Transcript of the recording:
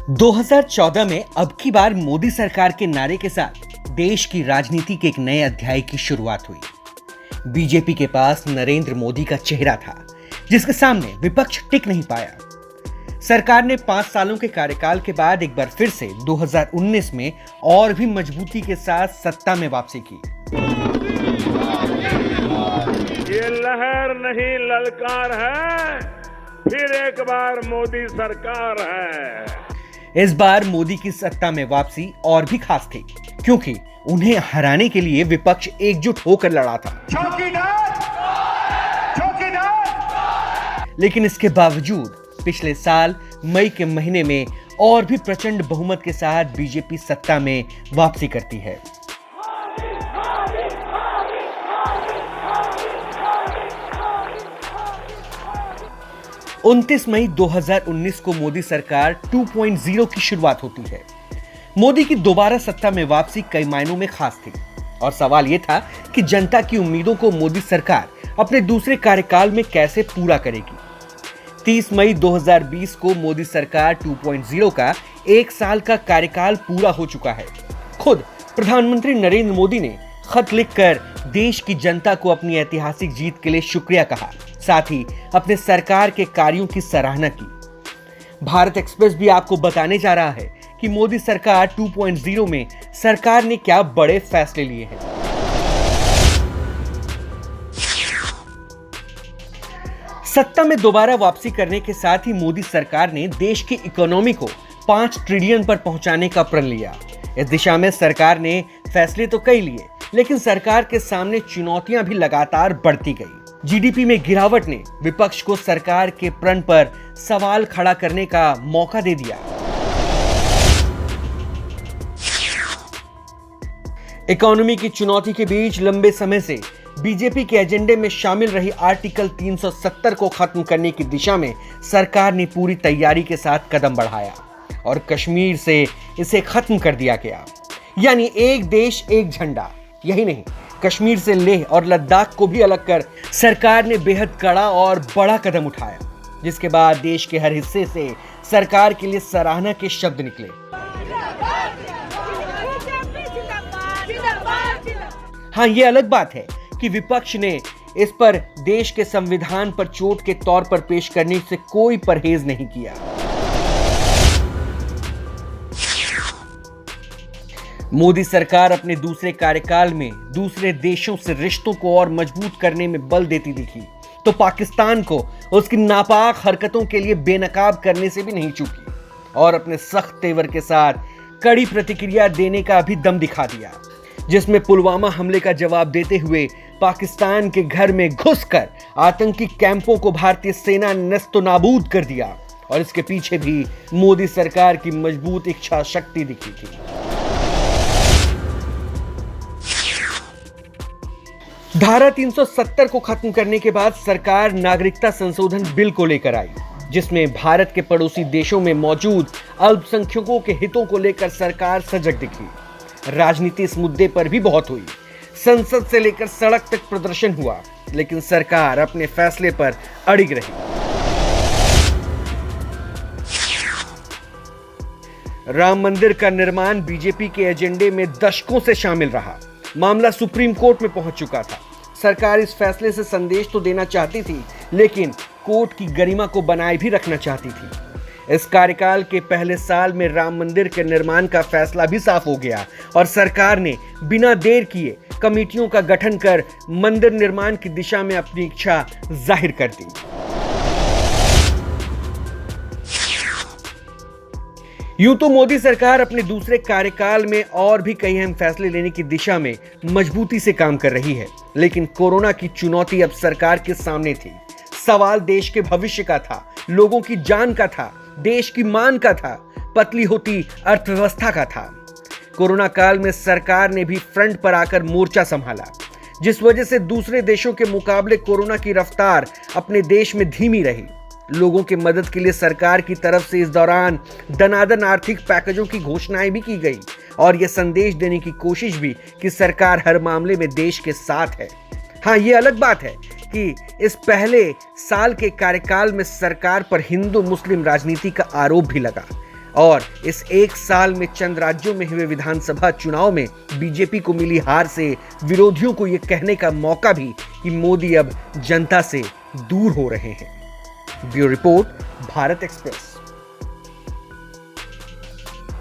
2014 में अब की बार मोदी सरकार के नारे के साथ देश की राजनीति के एक नए अध्याय की शुरुआत हुई। बीजेपी के पास नरेंद्र मोदी का चेहरा था, जिसके सामने विपक्ष टिक नहीं पाया। सरकार ने 5 सालों के कार्यकाल के बाद एक बार फिर से 2019 में और भी मजबूती के साथ सत्ता में वापसी की। ये लहर नहीं ललकार है, फिर एक बार मोदी सरकार है। इस बार मोदी की सत्ता में वापसी और भी खास थी, क्योंकि उन्हें हराने के लिए विपक्ष एकजुट होकर लड़ा था। चौकीदार, चौकीदार। लेकिन इसके बावजूद पिछले साल मई के महीने में और भी प्रचंड बहुमत के साथ बीजेपी सत्ता में वापसी करती है। उनतीस मई 2019 को मोदी सरकार 2.0 की शुरुआत होती है। मोदी की दोबारा सत्ता में वापसी कई मायनों में खास थी और सवाल यह था कि जनता की उम्मीदों को मोदी सरकार अपने दूसरे कार्यकाल में कैसे पूरा करेगी। 30 मई 2020 को मोदी सरकार 2.0 का 1 साल का कार्यकाल पूरा हो चुका है। खुद प्रधानमंत्री नरेंद्र मोदी ने खत लिखकर देश की जनता को अपनी ऐतिहासिक जीत के लिए शुक्रिया कहा, साथ ही अपने सरकार के कार्यों की सराहना की। भारत एक्सप्रेस भी आपको बताने जा रहा है कि मोदी सरकार 2.0 में सरकार ने क्या बड़े फैसले लिए हैं। सत्ता में दोबारा वापसी करने के साथ ही मोदी सरकार ने देश की इकोनॉमी को 5 ट्रिलियन पर पहुंचाने का प्रण लिया। इस दिशा में सरकार ने फैसले तो कई लिए, लेकिन सरकार के सामने चुनौतियां भी लगातार बढ़ती गई। जीडीपी में गिरावट ने विपक्ष को सरकार के प्रण पर सवाल खड़ा करने का मौका दे दिया। इकोनॉमी की चुनौती के बीच लंबे समय से बीजेपी के एजेंडे में शामिल रही आर्टिकल 370 को खत्म करने की दिशा में सरकार ने पूरी तैयारी के साथ कदम बढ़ाया और कश्मीर से इसे खत्म कर दिया गया। यानी एक देश एक झंडा। यही नहीं, कश्मीर से लेह और लद्दाख को भी अलग कर सरकार ने बेहद कड़ा और बड़ा कदम उठाया, जिसके बाद देश के हर हिस्से से सरकार के लिए सराहना के शब्द निकले। हाँ, ये अलग बात है कि विपक्ष ने इस पर देश के संविधान पर चोट के तौर पर पेश करने से कोई परहेज नहीं किया। मोदी सरकार अपने दूसरे कार्यकाल में दूसरे देशों से रिश्तों को और मजबूत करने में बल देती दिखी, तो पाकिस्तान को उसकी नापाक हरकतों के लिए बेनकाब करने से भी नहीं चूकी और अपने सख्त तेवर के साथ कड़ी प्रतिक्रिया देने का भी दम दिखा दिया, जिसमें पुलवामा हमले का जवाब देते हुए पाकिस्तान के घर में घुसकर आतंकी कैंपों को भारतीय सेना ने नस्तोनाबूद कर दिया और इसके पीछे भी मोदी सरकार की मजबूत इच्छा शक्ति दिखी थी। धारा 370 को खत्म करने के बाद सरकार नागरिकता संशोधन बिल को लेकर आई, जिसमें भारत के पड़ोसी देशों में मौजूद अल्पसंख्यकों के हितों को लेकर सरकार सजग दिखी। राजनीति इस मुद्दे पर भी बहुत हुई। संसद से लेकर सड़क तक प्रदर्शन हुआ, लेकिन सरकार अपने फैसले पर अड़िग रही। राम मंदिर का निर्माण बीजेपी के एजेंडे में दशकों से शामिल रहा। मामला सुप्रीम कोर्ट में पहुंच चुका था। सरकार इस फैसले से संदेश तो देना चाहती थी, लेकिन कोर्ट की गरिमा को बनाए भी रखना चाहती थी। इस कार्यकाल के पहले साल में राम मंदिर के निर्माण का फैसला भी साफ हो गया और सरकार ने बिना देर किए कमेटियों का गठन कर मंदिर निर्माण की दिशा में अपनी इच्छा जाहिर कर दी। यूं तो मोदी सरकार अपने दूसरे कार्यकाल में और भी कई अहम फैसले लेने की दिशा में मजबूती से काम कर रही है, लेकिन कोरोना की चुनौती अब सरकार के सामने थी। सवाल देश के भविष्य का था, लोगों की जान का था, देश की मान का था, पतली होती अर्थव्यवस्था का था। कोरोना काल में सरकार ने भी फ्रंट पर आकर मोर्चा संभाला, जिस वजह से दूसरे देशों के मुकाबले कोरोना की रफ्तार अपने देश में धीमी रही। लोगों की मदद के लिए सरकार की तरफ से इस दौरान दनादन आर्थिक पैकेजों की घोषणाएं भी की गई और यह संदेश देने की कोशिश भी कि सरकार हर मामले में देश के साथ है। हाँ, ये अलग बात है कि इस पहले साल के कार्यकाल में सरकार पर हिंदू मुस्लिम राजनीति का आरोप भी लगा। और इस एक साल में चंद राज्यों में हुए विधानसभा चुनाव में बीजेपी को मिली हार से विरोधियों को यह कहने का मौका भी कि मोदी अब जनता से दूर हो रहे हैं। Bureau report, Bharat express.